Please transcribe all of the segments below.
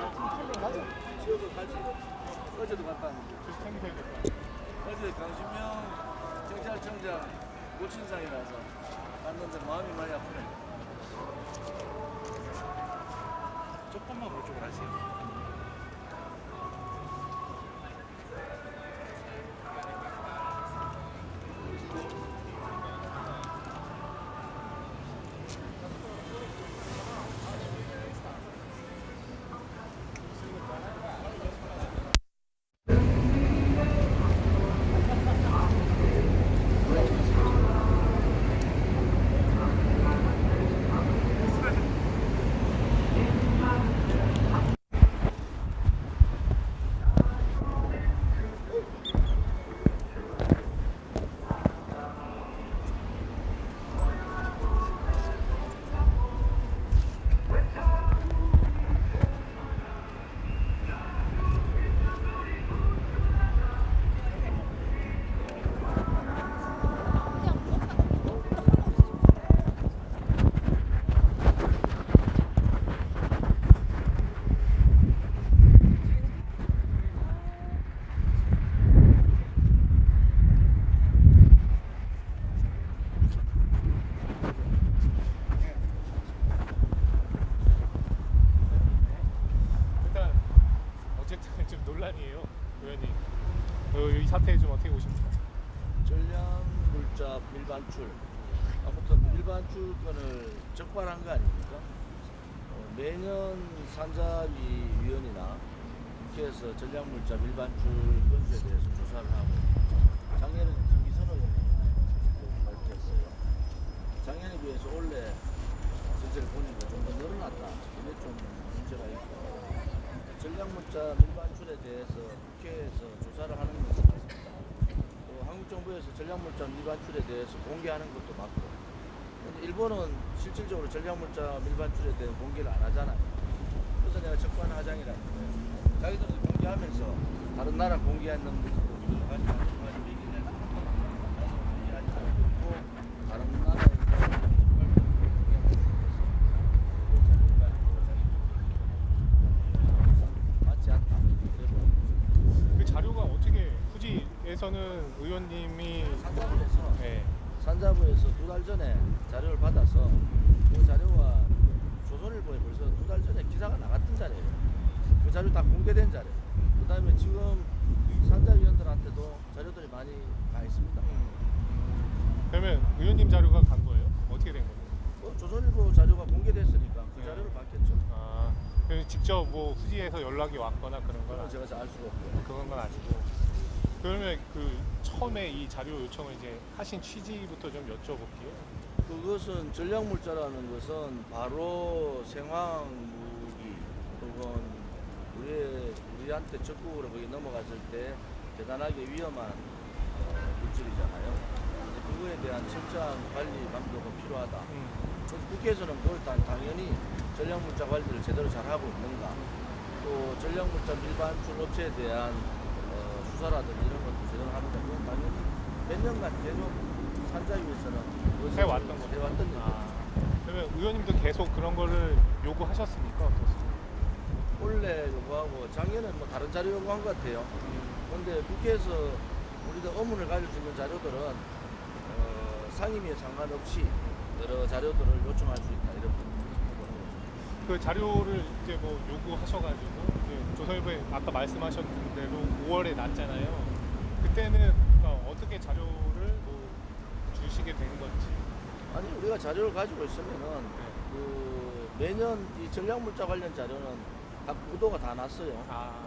지어도 가지. 어제도 갔다 왔는데. 어제 강신명 경찰청장 고친상이라서 갔는데 마음이 많이 아프네. 조금만 그쪽으로 하세요. 논란이에요, 의원님. 이 사태 좀 어떻게 보십니까? 전략물자 밀반출. 아무튼 밀반출권을 적발한 거 아닙니까? 매년 산자위위원회나 국회에서 전략물자 밀반출 건수에 대해서 조사를 하고 작년에 김기선 의원이 발표했어요. 작년에 비해서 올해 전체를 보니까 좀 더 늘어났다. 이게 좀 문제가 있고 전략물자 밀반출에 대해서 국회에서 조사를 하는 것도 맞습니다. 또 한국 정부에서 전략물자 밀반출에 대해서 공개하는 것도 맞고, 근데 일본은 실질적으로 전략물자 밀반출에 대한 공개를 안 하잖아요. 그래서 내가 적반하장이라는 거예요. 자기들도 공개하면서 다른 나라 공개하는 것도 가지고 얘기를 해서 공개하지 않고 다른 나라에서 자료가 어떻게 후지에서는 의원님이 산자부에서 네. 산자부에서 2달 전에 자료를 받아서 그 자료가 조선일보에 벌써 2달 전에 기사가 나갔던 자료예요. 그 자료 다 공개된 자료. 그 다음에 지금 산자위원들한테도 자료들이 많이 가 있습니다. 그러면 의원님 자료가 간 거예요? 어떻게 된 거예요? 조선일보 자료가 공개됐으니까 그 자료를 받겠죠. 아, 그럼 직접 뭐 후지에서 연락이 왔거나 그런 건 제가 알 수가 없고요. 그건 건 아니고. 그러면 그 처음에 이 자료 요청을 이제 하신 취지부터 좀 여쭤볼게요. 그것은 전략물자라는 것은 바로 생화학 무기 혹은 우리한테 적극으로 거기 넘어갔을 때 대단하게 위험한 물질이잖아요. 그거에 대한 철저한 관리 감독은 필요하다. 그래서 국회에서는 그걸 당연히 전략물자 관리를 제대로 잘하고 있는가, 또 전략물자 밀반출 업체에 대한 수사라든지 이런 것도 제대로 하는가, 그건 당연히 몇 년간 계속 산자위에서는 해왔던 거죠. 해왔던 얘기죠. 그러면 의원님도 계속 그런 거를 요구하셨습니까? 어떻습니까? 원래 요구하고 작년에 뭐 다른 자료 요구한 것 같아요. 그런데 국회에서 우리들 의문을 가질 수 있는 자료들은 상임위에 상관없이 여러 자료들을 요청할 수 있다, 이런 거. 그 자료를 이제 뭐 요구하셔가지고 이제 조선일보에 아까 말씀하셨던 대로 5월에 났잖아요. 그때는 어떻게 자료를 뭐 주시게 된 건지. 아니, 우리가 자료를 가지고 있으면은 그 매년 이 전략물자 관련 자료는 각 부도가 다 났어요.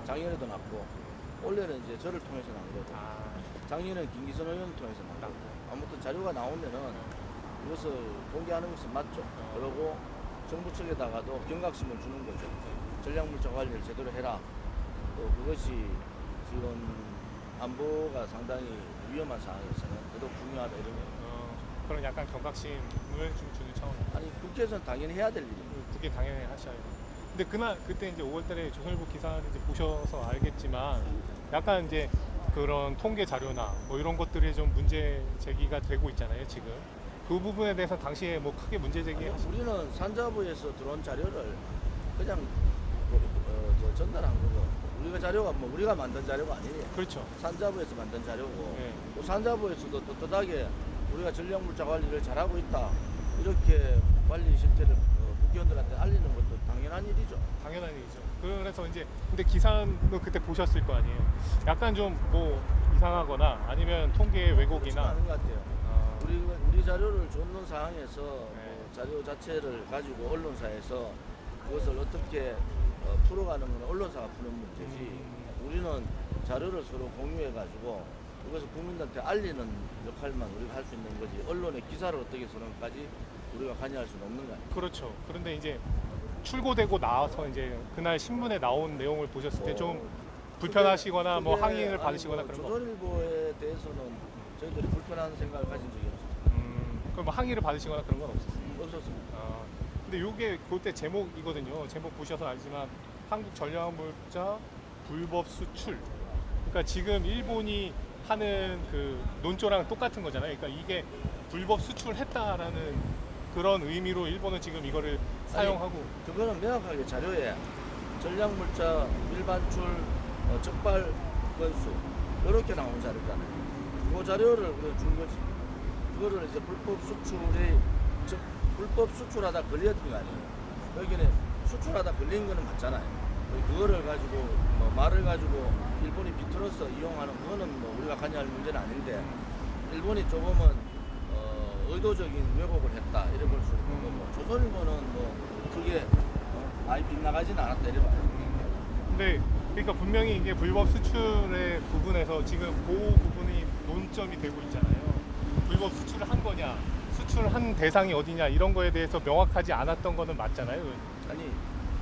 작년에도 났고 올해는 이제 저를 통해서 난 거고, 작년에는 김기선 의원을 통해서 난 거고. 아무튼 자료가 나오면은 이것을 공개하는 것은 맞죠. 그러고 정부 측에다가도 경각심을 주는 거죠. 전략물자 관리를 제대로 해라. 또 그것이 지금 안보가 상당히 위험한 상황에서는 더더욱 중요하다, 이런 거. 그런 약간 경각심을 좀 주는 차원. 아니, 국회에서는 당연히 해야 될 일입니다. 그게 당연히 하셔야 돼요. 근데 그때 이제 5월달에 조선일보 기사를 이제 보셔서 알겠지만 약간 이제 그런 통계 자료나 뭐 이런 것들이 좀 문제 제기가 되고 있잖아요, 지금. 그 부분에 대해서 당시에 뭐 크게 문제 제기하셨어요? 우리는 산자부에서 들어온 자료를 그냥 전달한 거고 우리가 자료가 뭐 우리가 만든 자료가 아니에요. 그렇죠. 산자부에서 만든 자료고 네. 또 산자부에서도 떳떳하게 우리가 전략물자 관리를 잘하고 있다 이렇게 관리 실태를 국회의원들한테 알리는 것도 당연한 일이죠. 당연한 일이죠. 그래서 이제 근데 기사도 그때 보셨을 거 아니에요. 약간 좀 뭐 이상하거나 아니면 통계 그렇지 왜곡이나 않은 것 같아요. 아, 우리 자료를 줬는 상황에서 네. 자료 자체를 가지고 언론사에서 그것을 어떻게 풀어가는 건 언론사가 푸는 문제지 우리는 자료를 서로 공유해가지고 그것을 국민들한테 알리는 역할만 우리가 할 수 있는 거지 언론의 기사를 어떻게 쓰는까지 우리가 관여할 수는 없는 거 아니에요. 그렇죠. 그런데 이제 출고되고 나와서 이제 그날 신문에 나온 내용을 보셨을 때 좀 불편하시거나 뭐 그게 항의를 아니, 받으시거나 뭐 그런 거. 조선일보에 대해서는 저희들이 불편한 생각을 가진 적이 없어요. 그럼 뭐 항의를 받으시거나 그런 건 없었어요. 없었습니다. 아, 근데 요게 그때 제목이거든요. 제목 보셔서 알지만 한국 전략물자 불법 수출. 그러니까 지금 일본이 하는 그 논조랑 똑같은 거잖아요. 그러니까 이게 불법 수출했다라는 그런 의미로 일본은 지금 이거를 사용하고. 그거는 명확하게 자료에 전략물자 밀반출 적발 건수 이렇게 나온 자료잖아요. 그 자료를 우리가 준 거지. 그거를 이제 불법 수출하다 걸렸던 거 아니에요. 여기는 수출하다 걸린 거는 맞잖아요. 그거를 가지고 뭐 말을 가지고 일본이 비틀어서 이용하는 그거는 뭐 우리가 관여할 문제는 아닌데 일본이 조금은 의도적인 왜곡을 했다 이래 볼 수 있는 거고 조선일보는 뭐 크게 많이 빗나가지는 않았다 이래 봐요. 근데 그러니까 분명히 이게 불법 수출의 부분에서 지금 그 부분이 논점이 되고 있잖아요. 불법 수출을 한 거냐, 수출한 대상이 어디냐 이런 거에 대해서 명확하지 않았던 거는 맞잖아요. 아니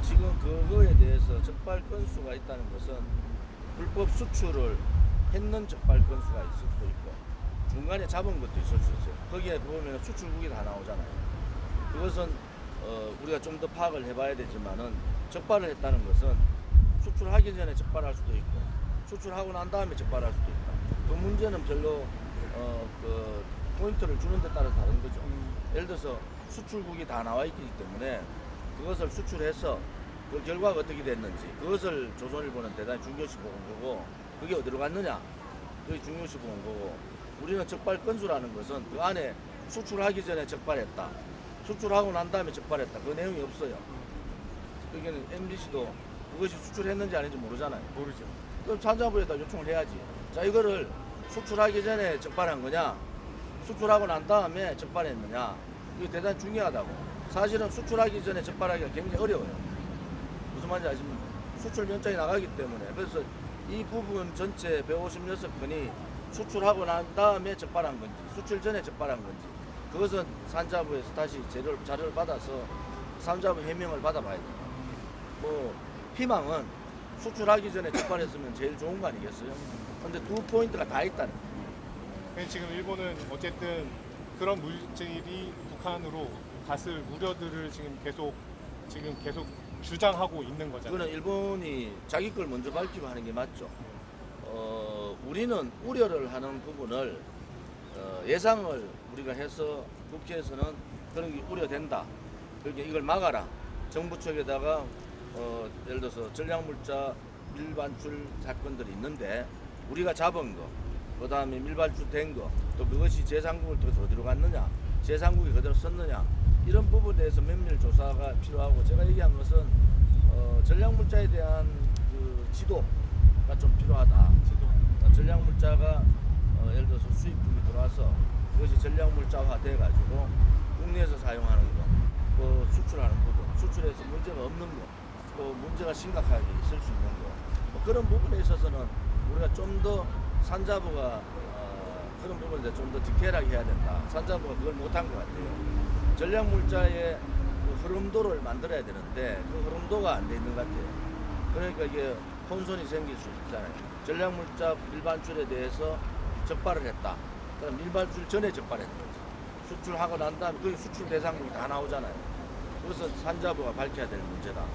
지금 그거에 대해서 적발 건수가 있다는 것은 불법 수출을 했는 적발 건수가 있을 수도 있고 중간에 잡은 것도 있을 수 있어요. 거기에 보면 수출국이 다 나오잖아요. 그것은 우리가 좀 더 파악을 해봐야 되지만은 적발을 했다는 것은 수출하기 전에 적발할 수도 있고 수출하고 난 다음에 적발할 수도 있다. 그 문제는 별로 그 포인트를 주는 데 따라 다른 거죠. 예를 들어서 수출국이 다 나와 있기 때문에 그것을 수출해서 그 결과가 어떻게 됐는지 그것을 조선일보는 대단히 중요시 보는 거고 그게 어디로 갔느냐 그게 중요시 보는 거고 우리는 적발 건수라는 것은 그 안에 수출하기 전에 적발했다 수출하고 난 다음에 적발했다 그 내용이 없어요. 그러니까 MBC도 그것이 수출했는지 아닌지 모르잖아요. 모르죠. 그럼 산자부에다 요청을 해야지. 자 이거를 수출하기 전에 적발한 거냐 수출하고 난 다음에 적발했느냐 이게 대단히 중요하다고. 사실은 수출하기 전에 적발하기가 굉장히 어려워요. 무슨 말인지 아십니까? 수출 면적이 나가기 때문에. 그래서 이 부분 전체 156건이 수출하고 난 다음에 적발한 건지 수출 전에 적발한 건지 그것은 산자부에서 다시 자료를 받아서 산자부 해명을 받아봐야 돼요. 뭐 희망은 수출하기 전에 적발했으면 제일 좋은 거 아니겠어요? 근데 두 포인트가 다 있다는 거예요. 지금 일본은 어쨌든 그런 물질이 북한으로 갔을 우려들을 지금 계속 주장하고 있는 거잖아요. 그거는 일본이 자기 걸 먼저 밝히고 하는 게 맞죠. 우리는 우려를 하는 부분을 예상을 우리가 해서 국회에서는 그런 게 우려된다. 그러니까 이걸 막아라. 정부 측에다가 예를 들어서 전략물자 밀반출 사건들이 있는데 우리가 잡은 거, 그 다음에 밀반출된 거, 또 그것이 제3국을 통해서 어디로 갔느냐, 제3국이 그대로 썼느냐 이런 부분에 대해서 면밀 조사가 필요하고 제가 얘기한 것은 전략물자에 대한 그 지도가 좀 필요하다. 전략물자가 예를 들어서 수입품이 들어와서 그것이 전략물자화 돼가지고 국내에서 사용하는 거, 그 수출하는 부분, 수출해서 문제가 없는 거, 또 문제가 심각하게 있을 수 있는 거, 뭐 그런 부분에 있어서는 우리가 좀 더 산자부가 그런 부분에 좀 더 디테일하게 해야 된다. 산자부가 그걸 못한 것 같아요. 전략물자의 그 흐름도를 만들어야 되는데 그 흐름도가 안 돼 있는 것 같아요. 그러니까 이게 혼선이 생길 수 있잖아요. 전략물자 밀반출에 대해서 적발을 했다. 그럼 밀반출 전에 적발했는 거지. 수출하고 난 다음에 그 수출 대상국이 다 나오잖아요. 그것은 산자부가 밝혀야 될 문제다.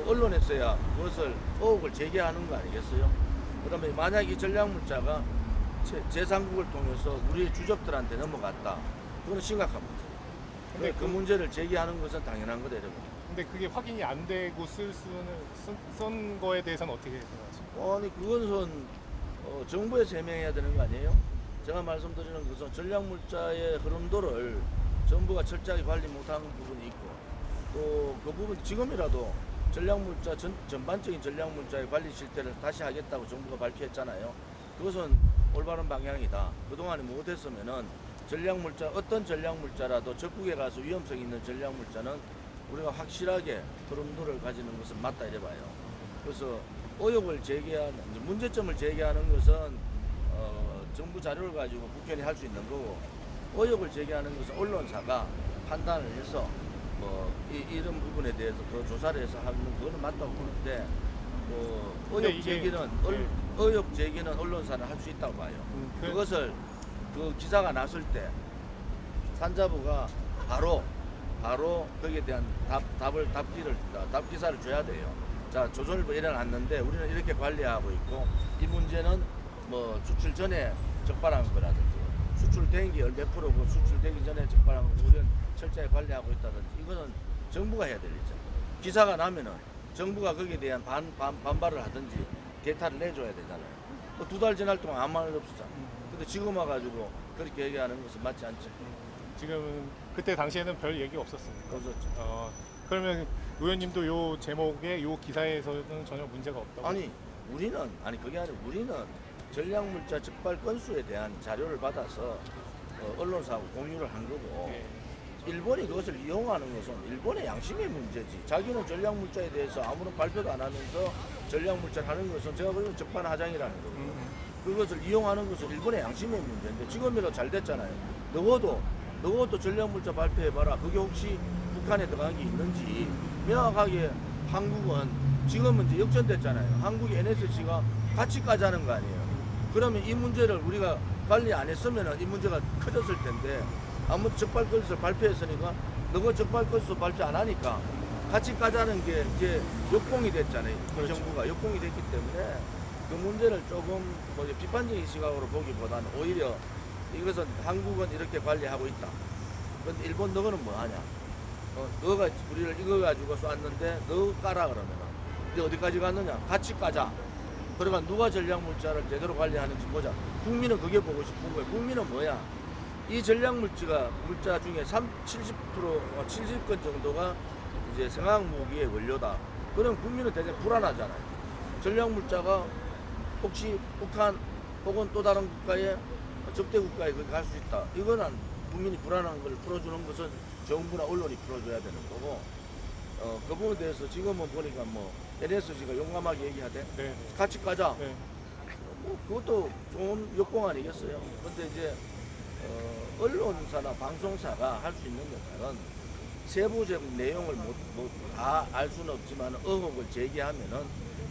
언론에서야 그것을 의혹을 제기하는 거 아니겠어요? 그 다음에 만약 이 전략물자가 제3국을 통해서 우리의 주적들한테 넘어갔다. 그건 심각한 문제. 근데 그 문제를 제기하는 것은 당연한 거다. 여러분. 근데 그게 확인이 안 되고 쓴 거에 대해서는 어떻게 생각하십니까? 아니 그것은 정부에서 해명해야 되는 거 아니에요? 제가 말씀드리는 것은 전략물자의 흐름도를 정부가 철저하게 관리 못한 부분이 있고 또 그 부분 지금이라도 전략물자 전반적인 전략물자의 관리 실태를 다시 하겠다고 정부가 발표했잖아요. 그것은 올바른 방향이다. 그동안에 못했으면은 전략물자 어떤 전략물자라도 적국에 가서 위험성 있는 전략물자는 우리가 확실하게 흐름도를 가지는 것은 맞다 이래 봐요. 그래서 의혹을 제기하는 문제점을 제기하는 것은 정부 자료를 가지고 국회의원이 할 수 있는 거고 의혹을 제기하는 것은 언론사가 판단을 해서 이런 부분에 대해서 더 조사를 해서 하는 그거는 맞다고 보는데 근데 의혹 이게- 제기는 네. 의혹 제기는 언론사는 할 수 있다고 봐요. 그것을 그 기사가 났을 때 산자부가 바로 거기에 대한 답 기사를 줘야 돼요. 자, 조선일보 일어났는데 우리는 이렇게 관리하고 있고 이 문제는 뭐 수출 전에 적발한 거라든지 수출된 게 몇 프로고 수출되기 전에 적발한 거 우리는 철저히 관리하고 있다든지 이거는 정부가 해야 될 일이죠. 기사가 나면은 정부가 거기에 대한 반발을 하든지 대타를 내줘야 되잖아요. 2달 지날 동안 아무 말 없었잖아. 근데 지금 와가지고 그렇게 얘기하는 것은 맞지 않죠. 지금 그때 당시에는 별 얘기 없었습니까? 없었죠. 그러면 의원님도 요 제목에 요 기사에서는 전혀 문제가 없다고? 아니 그게 아니라 우리는 전략물자 적발 건수에 대한 자료를 받아서 언론사하고 공유를 한 거고 네. 일본이 그것을 이용하는 것은 일본의 양심의 문제지. 자기는 전략물자에 대해서 아무런 발표도 안 하면서 전략물자를 하는 것은 제가 보기엔 적반하장이라는 거고 그것을 이용하는 것은 일본의 양심의 문제인데 지금이라도 잘 됐잖아요. 너도 전략물자 발표해봐라. 그게 혹시 북한에 들어간 게 있는지 명확하게 한국은 지금은 이제 역전됐잖아요. 한국이 NSC가 같이 까자는 거 아니에요. 그러면 이 문제를 우리가 관리 안 했으면 이 문제가 커졌을 텐데 아무튼 적발 건수 발표했으니까 너가 적발 건수 발표 안 하니까 같이 까자는 게 이제 역공이 됐잖아요. 그렇죠. 이 정부가 역공이 됐기 때문에 그 문제를 조금 뭐 비판적인 시각으로 보기보다는 오히려 이것은 한국은 이렇게 관리하고 있다. 그런데 일본 너는 뭐 하냐? 너가 우리를 이거 가지고 쐈는데 너 까라 그러면은 이제 어디까지 갔느냐? 같이 까자. 그러니까 누가 전략물자를 제대로 관리하는지 보자. 국민은 그게 보고 싶은 거예요. 국민은 뭐야? 이 물자 중에 70% 70건 정도가 이제 생화학 무기의 원료다. 그럼 국민은 되게 불안하잖아요. 전략물자가 혹시 북한 혹은 또 다른 국가에 적대 국가에 갈 수 있다. 이거는 국민이 불안한 걸 풀어주는 것은 정부나 언론이 풀어줘야 되는 거고 그 부분에 대해서 지금은 보니까 뭐 NSC가 용감하게 얘기하대. 네. 같이 가자. 네. 뭐 그것도 좋은 역공 아니겠어요. 근데 이제 언론사나 방송사가 할 수 있는 것은 세부적인 내용을 다 알 수는 없지만 의혹을 제기하면은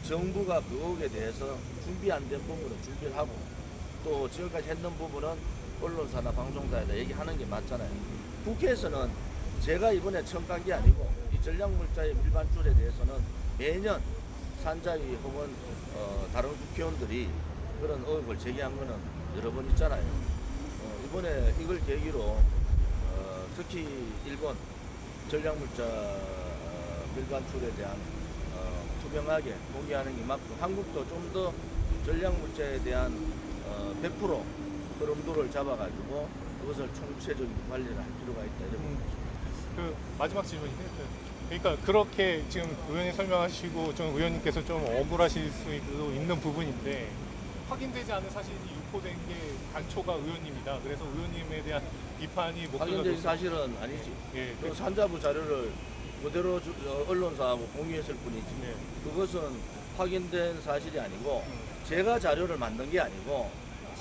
정부가 그 의혹에 대해서 준비 안 된 부분은 준비를 하고 또 지금까지 했는 부분은 언론사나 방송사에다 얘기하는 게 맞잖아요. 국회에서는 제가 이번에 처음 간 게 아니고 이 전략물자의 밀반출에 대해서는 매년 산자위 혹은 다른 국회의원들이 그런 의혹을 제기한 거는 여러 번 있잖아요. 이번에 이걸 계기로 특히 일본 전략물자 밀반출에 대한 투명하게 공개하는 게 맞고 한국도 좀 더 전략물자에 대한 100% 흐름도를 잡아가지고 그것을 총체적인 관리를 할 필요가 있다 이런 그 마지막 질문인데 그러니까 그렇게 지금 의원님 설명하시고 좀 의원님께서 좀 억울하실 수도 있는 부분인데 확인되지 않은 사실이 유포된 게 단초가 의원님이다. 그래서 의원님에 대한 비판이 목표가 확인된 높- 사실은 아니지. 예, 그 산자부 자료를 그대로 언론사하고 공유했을 뿐이지. 네. 그것은 확인된 사실이 아니고 제가 자료를 만든 게 아니고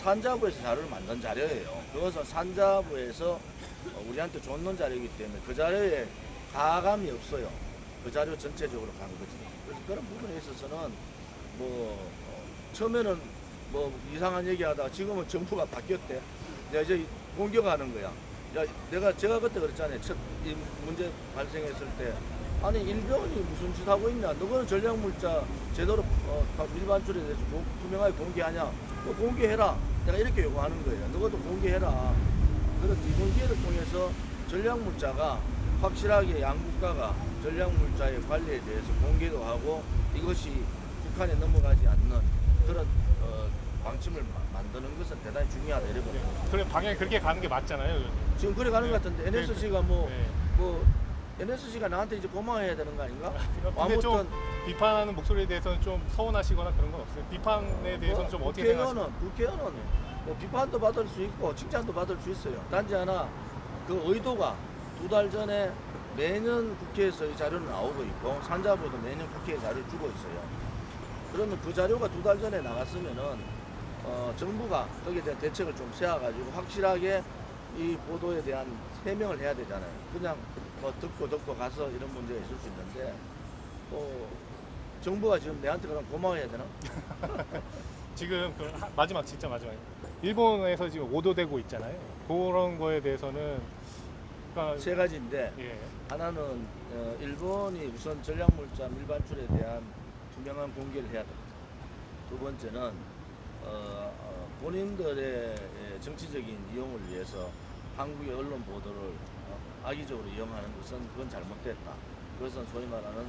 산자부에서 자료를 만든 자료예요. 그것은 산자부에서 우리한테 줬는 자료이기 때문에 그 자료에 가감이 없어요. 그 자료 전체적으로 간 거지. 그래서 그런 부분에 있어서는 처음에는 이상한 얘기하다가 지금은 정부가 바뀌었대. 이제 공격하는 거야. 제가 그때 그랬잖아요. 첫 이 문제 발생했을 때 아니 일본이 무슨 짓 하고 있냐? 너는 전략물자 제대로 밀반출에 대해서 투명하게 공개하냐? 너 공개해라. 내가 이렇게 요구하는 거예요. 너도 공개해라. 그래서 이 공개를 통해서 전략물자가 확실하게 양국가가 전략물자의 관리에 대해서 공개도 하고 이것이 북한에 넘어가지 않는 그런 방침을 만드는 것은 대단히 중요하다 이렇게 봅니다. 그래 방향이 그렇게 가는 게 맞잖아요. 지금 그래 가는 것 같은데 NSC가 뭐 네. NSC가 나한테 이제 고마워해야 되는 거 아닌가? 근데 좀 비판하는 목소리에 대해서는 좀 서운하시거나 그런 건 없어요? 비판에 대해서는 좀 어떻게 생각하세요? 국회의원은 뭐 비판도 받을 수 있고 칭찬도 받을 수 있어요. 단지 하나 그 의도가 2달 전에 매년 국회에서 이 자료는 나오고 있고 산자부도 매년 국회에 자료를 주고 있어요. 그러면 그 자료가 2달 전에 나갔으면은 정부가 거기에 대한 대책을 좀 세워가지고 확실하게 이 보도에 대한 해명을 해야 되잖아요. 그냥 뭐 듣고 가서 이런 문제가 있을 수 있는데 정부가 지금 내한테 그럼 고마워해야 되나? 지금 그 마지막 진짜 마지막 일본에서 지금 오도되고 있잖아요. 그런 거에 대해서는 그러니까 세 가지인데 예. 하나는 일본이 우선 전략물자 밀반출에 대한 투명한 공개를 해야 됩니다. 두 번째는 본인들의 정치적인 이용을 위해서 한국의 언론 보도를 악의적으로 이용하는 것은 그건 잘못됐다. 그것은 소위 말하는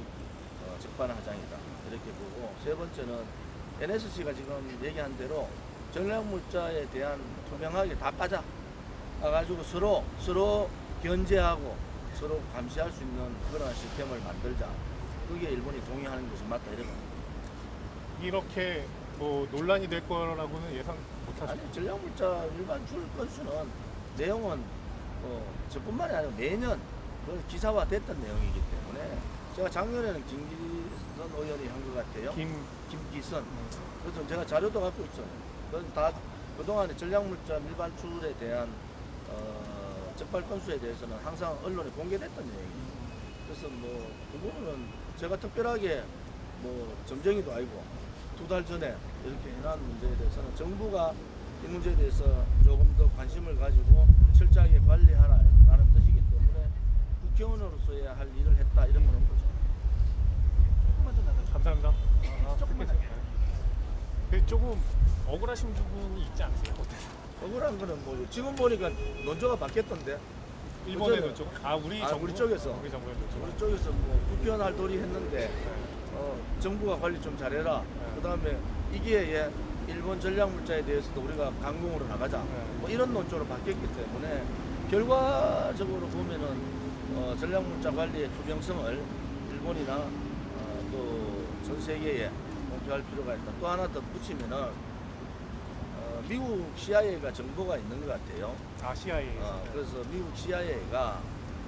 적반하장이다. 이렇게 보고 세 번째는 NSC가 지금 얘기한 대로 전략물자에 대한 투명하게 다 가져가지고 서로 견제하고 서로 감시할 수 있는 그런 시스템을 만들자. 그게 일본이 동의하는 것이 맞다 이런 겁니다. 이렇게 뭐 논란이 될 거라고는 예상 못하시죠? 아니 전략물자 일반 출 건수는 내용은 저뿐만이 아니라 매년 그 기사화 됐던 내용이기 때문에 제가 작년에는 김기선 의원이 한 것 같아요. 김기선. 그래서 제가 자료도 갖고 있잖아요. 그건 다 그동안에 전략물자 밀반출에 대한 적발 건수에 대해서는 항상 언론에 공개됐던 내용이에요. 그래서 뭐 그 부분은 제가 특별하게 뭐 점쟁이도 아니고 2달 전에 이렇게 해놓은 문제에 대해서는 정부가 이 문제에 대해서 조금 더 관심을 가지고 철저하게 관리하라는 뜻이기 때문에 국회의원으로서의 할 일을 했다 이런 거는 거죠. 감사합니다. 조금 억울하신 부분이 있지 않으세요? 억울한 거는 뭐 지금 보니까 논조가 바뀌었던데 일본의 어쩌면- 논조? 우리 쪽에서 우리 정부의 논조. 우리 쪽에서 뭐 국회의원 할 도리 했는데 정부가 관리 좀 잘해라. 그 다음에 이게 일본 전략물자에 대해서도 우리가 강공으로 나가자. 뭐 이런 논조로 바뀌었기 때문에 결과적으로 보면은 전략물자 관리의 투명성을 일본이나 또 전 세계에 공표할 필요가 있다. 또 하나 더 붙이면은 미국 CIA가 정보가 있는 것 같아요. 아 CIA. 그래서 미국 CIA가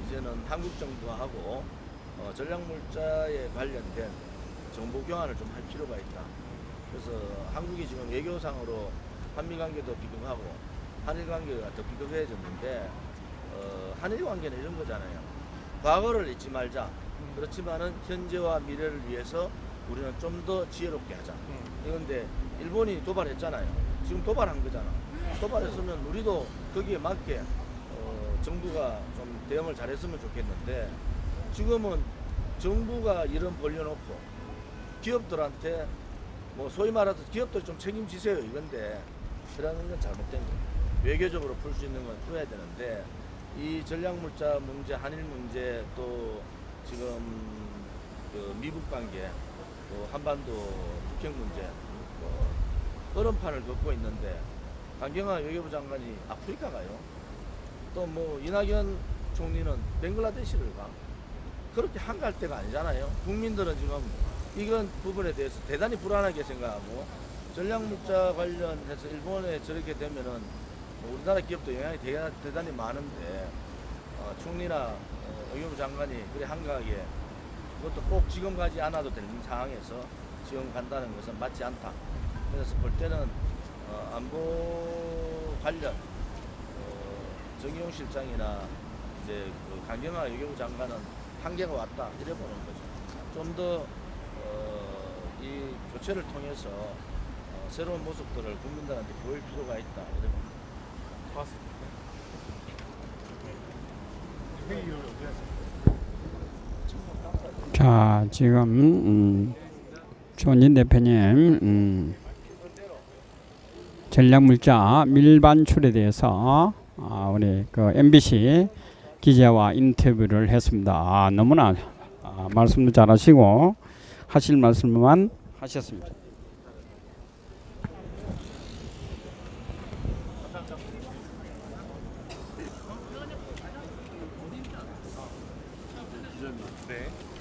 이제는 한국 정부하고 전략물자에 관련된 정보 교환을 좀 할 필요가 있다. 그래서 한국이 지금 외교상으로 한미 관계도 비극하고 한일 관계가 더 비극해졌는데 한일 관계는 이런 거잖아요. 과거를 잊지 말자. 그렇지만은 현재와 미래를 위해서 우리는 좀 더 지혜롭게 하자. 그런데 일본이 도발했잖아요. 지금 도발한 거잖아. 도발했으면 우리도 거기에 맞게 정부가 좀 대응을 잘했으면 좋겠는데 지금은 정부가 이런 벌려놓고 기업들한테 뭐 소위 말해서 기업들 좀 책임지세요 이건데 그러는 건 잘못된 거예요. 외교적으로 풀 수 있는 건 풀어야 되는데 이 전략물자 문제, 한일 문제 또 지금 그 미국 관계 또 한반도 북핵 문제 얼음판을 걷고 있는데 강경화 외교부 장관이 아프리카 가요. 또 뭐 이낙연 총리는 벵글라데시를 가. 그렇게 한가할 때가 아니잖아요. 국민들은 지금 이건 부분에 대해서 대단히 불안하게 생각하고 전략물자 관련해서 일본에 저렇게 되면은 우리나라 기업도 영향이 대단히 많은데 총리나 외교부 장관이 그래 한가하게 그것도 꼭 지금 가지 않아도 되는 상황에서 지금 간다는 것은 맞지 않다. 그래서 볼 때는 안보 관련 정의용 실장이나 이제 그 강경화 외교부 장관은 한계가 왔다 이래 보는 거죠. 좀 더 이 교체를 통해서 새로운 모습들을 국민들한테 보일 필요가 있다 이래 봅니다. 고맙습니다. 회의를 어떻게 하세요? 자, 지금 조은진 대표님 전략물자 밀반출에 대해서 우리 그 MBC 기자와 인터뷰를 했습니다. 너무나 말씀도 잘하시고 하실 말씀만 하셨습니다. 네.